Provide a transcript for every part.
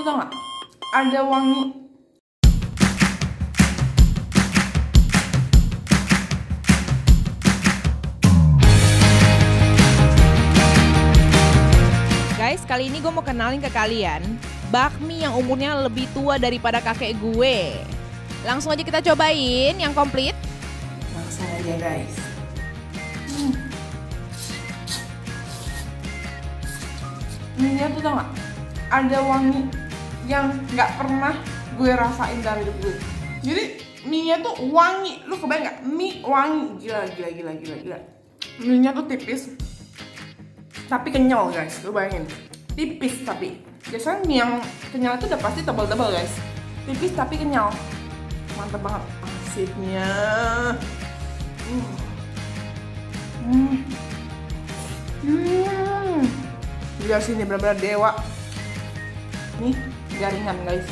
tau gak? Ada wangi. Guys, kali ini gue mau kenalin ke kalian bakmi yang umurnya lebih tua daripada kakek gue. Langsung aja kita cobain yang komplit. Langsung aja guys. Mie-nya tuh tau gak? Ada wangi yang gak pernah gue rasain dalam hidup gue. Jadi mie-nya tuh wangi. Lu kebayang gak? Mie wangi. Gila. Mie-nya tuh tipis tapi kenyal guys. Lu bayangin. Tipis tapi. Biasanya mie yang kenyal itu udah pasti tebal-tebal guys. Tipis tapi kenyal. Mantep banget. Asiknya. Gila sini bener-bener dewa. Nih garingan guys.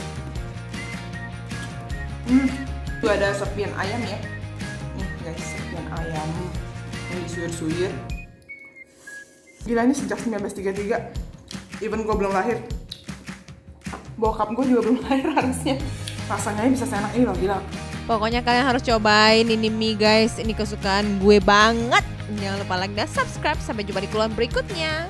Tuh ada serpian ayam ya. Nih guys, serpian ayam yang disuir-suir. Gila, ini sejak 1933. Even gue belum lahir. Bokap gue juga belum lahir harusnya. Rasanya bisa seenak ini loh, gila. Pokoknya kalian harus cobain ini mie guys. Ini kesukaan gue banget. Jangan lupa like dan subscribe. Sampai jumpa di keluhan berikutnya.